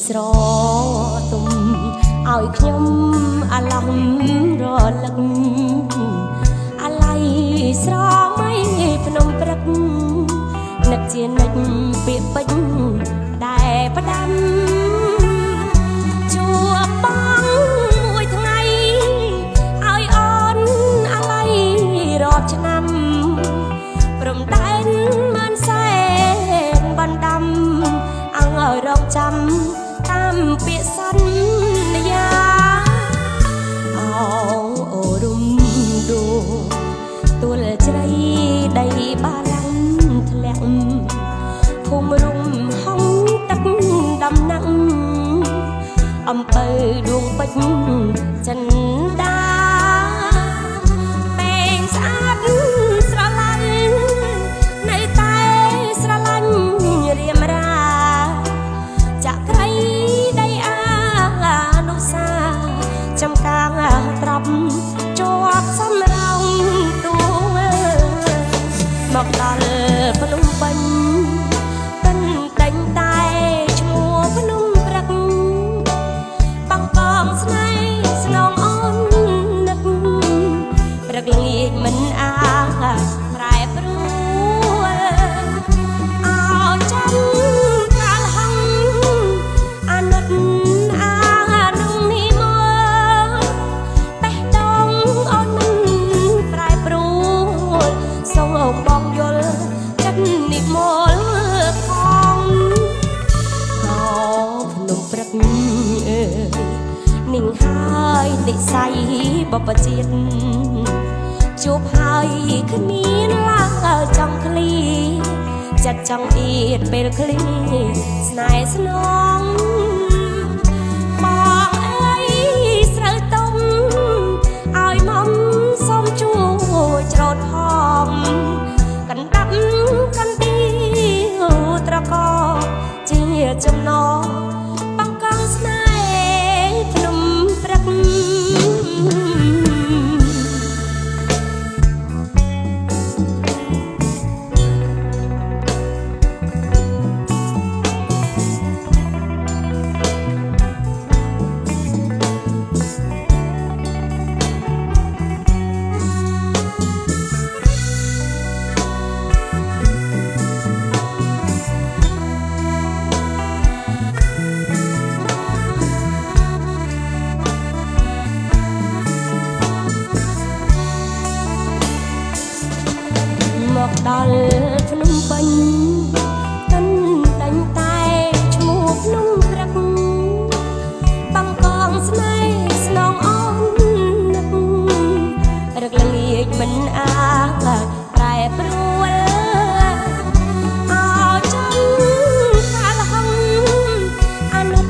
ស្រទុំឲ្យខ្ញុំអាឡំរលឹកអាឡ័យស្រមៃភ្នំព្រឹកនឹកជានិចពាក្យពេចដែលផ្ដាំជួបបងមួយថ្ងៃឲ្យអូនអាឡ័យរាប់ឆ្នាំព្រមតែនមិនសែនបណ្ដាំអង្គឲ្យរកចាំតាមពាក្យសន្យាអូរុំដួទួលជ្រៃដីបារាំងធ្លាក់ភូមិរុំហុងទឹកដំណាក់អំពៅដួងពេជ្រចិនដាពេងស្អាតស្រឡាញ់នៅតែស្រឡាញ់រៀមរាចាក់ក្រៃដីអានុសាចំកាងត្រាប់ជាប់សំរងទួមកដល់ភ្នំពេញកិនតែងតែឈ្មោះភ្នំព្រឹកបងបងស្នេហ៍ស្នងអូននឹកព្រឹកល្ងាចមិនអាចប្រែប្រួលអោចាំកាលហងអាណិតអានងនេះមកបេះដូងអូនមិនប្រែប្រួលសូមបងយល់ចិត្តនិមលផងភ្នំព្រឹកអើយនិងហើយនិស័យបបជាតិជួបហើយគ្មានឡើងចង់ឃ្លីចិត្តចង់អៀតពេលឃ្លីស្នេហ៍ស្នងបងអើយស្រូវទុំឲ្យមុំសូមជួយច្រូតផងកណ្ដាប់កណ្ឌីត្រកជាចំណងបង្កងស្នេហ៍ភ្នំព្រឹកមកដល់ភ្នំពេញកិនតែងតែឈ្មោះភ្នំព្រឹកបង្កងស្នេហ៍ស្នងអូននឹករឹកល្ងាចមិនអាចប្រែប្រួលអោចាំកាលហងអាណិត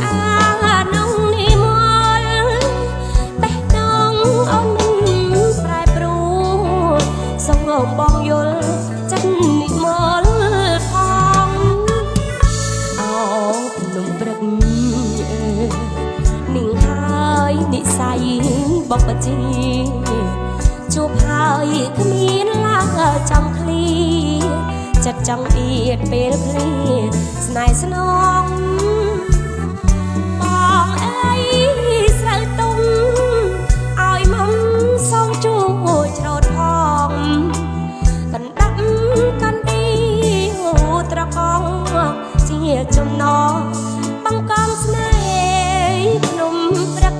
អានងនេះមកបេះដូងអូនមិនប្រែប្រួលសូមបងយល់ចិត្តនិមលផងភ្នំព្រឹកអើយនិងហើយនិស័យបបជាជួបហើយគ្មានឡើងចង់ឃ្លីចិត្តចង់អៀតពេលឃ្លីស្នេហ៍ស្នងបងអើយស្រូវទុំឲ្យមុំសូមជួយច្រូតផងកណ្ដាប់កណ្ឌីត្រកជាចំណងបង្កងស្នេហ៍ភ្នំព្រឹក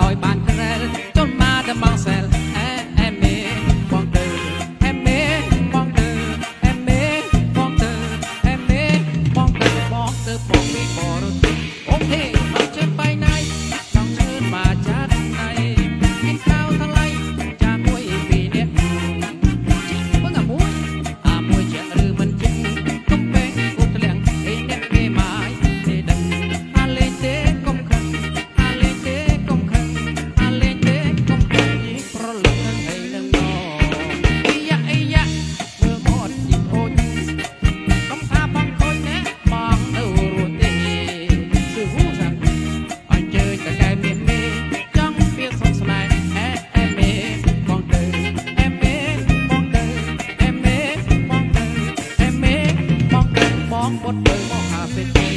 ឲ្យបានក្រែលចុនមកតែបងសែលអែមេបងទៅអែមេបងទៅអែមេបងទៅអែមេបងទៅបងទៅបងពីបរទេសអូខេមកចេញបៃណៃចង់ជឿនមកចាត់ណៃមានកៅថ្លៃចាមួយពីរនាក់បងអាមួយជាឬមិនជិះកុំពេងគូធ្លៀងអីអ្នកគេមកទេដឹងអាលេងទេកុំខឹងអាលេងទេកុំខឹងអាលេងទេកុំខឹងប្រលឹងនឹងអីនឹងណអីយ៉ាអីយ៉ាមើលមកជីអូនកុំថាបងខូចណាបងនៅរស់ទេគឺហូសាំអញ្ជើញតកែមានមេចង់ពីសុំស្នេហ៍អែមេបងទៅអែមេបងទៅអែមេបងទៅអែមេបងទៅបងបត់ទៅមកហាសេទី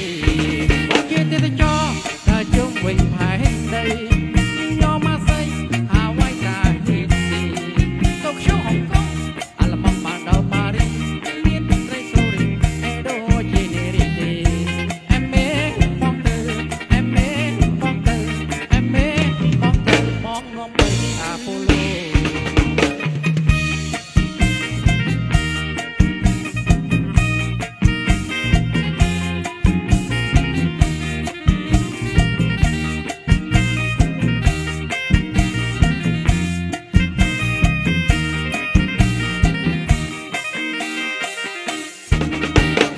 បងជាទេចរតែជុំវិញផែនដីយកមកស្អីហាវ៉ៃតាទីទីតូក្យូហុងកុងអាឡម៉ង់បានដល់ប៉ារីមានត្រីសូរីអេដូជានេរីទីអែមេបងទៅអែមេបងទៅអែមេបងទៅបងនាំទៅអាប៉ូឡ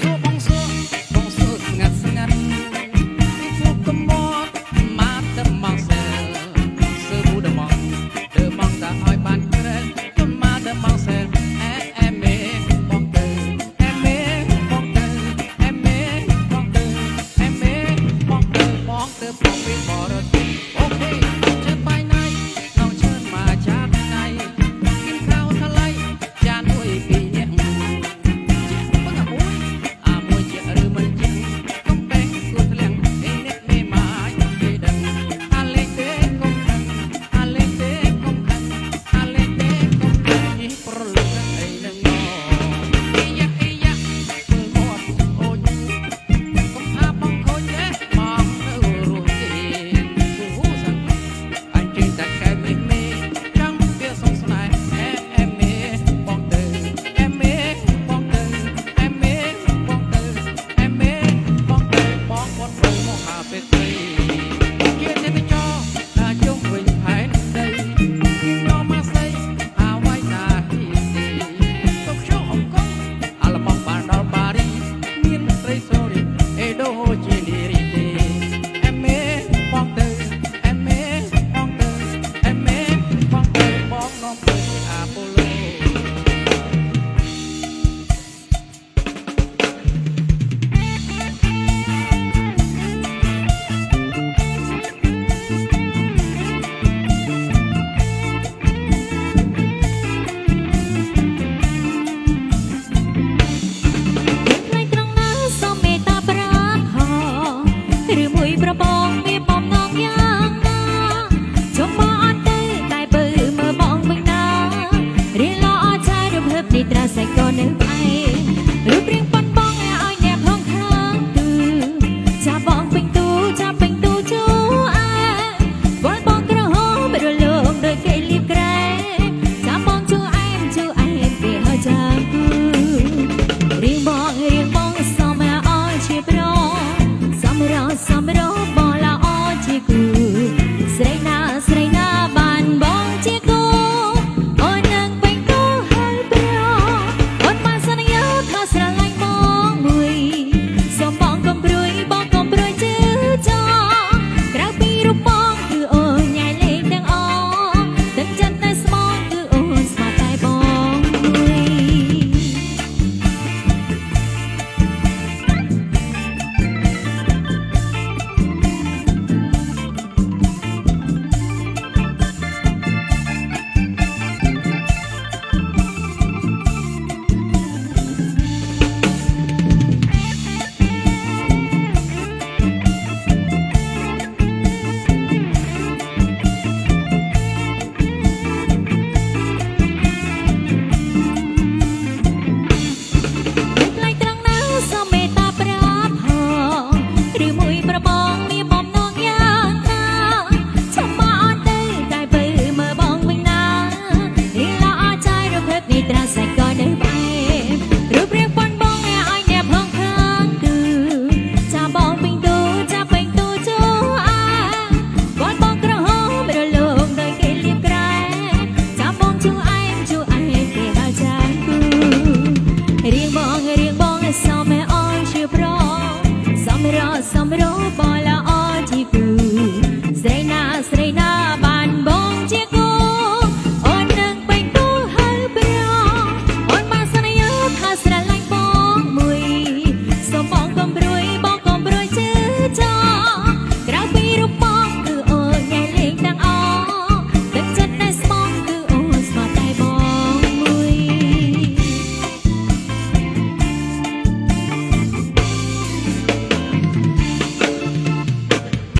ូ បងសួរស្ងាត់ស្ងាត់ពីពួកកំមត់មកតែមកសើសើមូដមកទៅមកតែឲ្យបានក្រែជុំមកតែមកសើអែមេបងទៅអែមេបងទៅអែមេបងទៅអែមេបងទៅបងទៅបងពីបរទេសអូខេជើបៃណៃនងជើមកចាត់ណៃกินข้าวថ្លៃចានមួយពីរនាក់បងអាមួយជាឬមិនជិះកុំបែងគូធ្លៀងអីអ្នកមេមកគេដឹងអាលេងទេកុំខឹងអាលេងទេកុំខឹងអាលេងទេកុំខឹងនេះប្រលឹងអីនឹងណអីយ៉ាអីយ៉ាមើលមកអូនកុំថាបងខូចទេបងនៅរស់ទេគឺហូសាំអញ្ជើញតែកែមេមេចង់ពីសុំស្នេហ៍អែមេបងទៅអែមេបងទៅអែមេបងទៅអែមេបងទៅបងបត់ទៅមកហាពេទ្រីជាទេចរតែជុំវិញផែនដីយកមកស្អីអាវ៉ៃតាទីទីតូក្យូហុងកុងអាឡម៉ង់បានដល់ប៉ារីមានត្រីសូរីអេដូជានេរីទីអែមេបងទៅអែមេបងទៅអែមេបងទៅបងនាំទៅអាប៉ូឡូ ផ្នែកត្រង់ណាសូមមេត្តាប្រាហោឬមួយប្របងមានបំណងយ៉ាងណាជុំមកអត់ទេតែបើមើលបងវិញណារៀនល្អអត់ចាយរំភើបនេះត្រាសែកក៏នៅ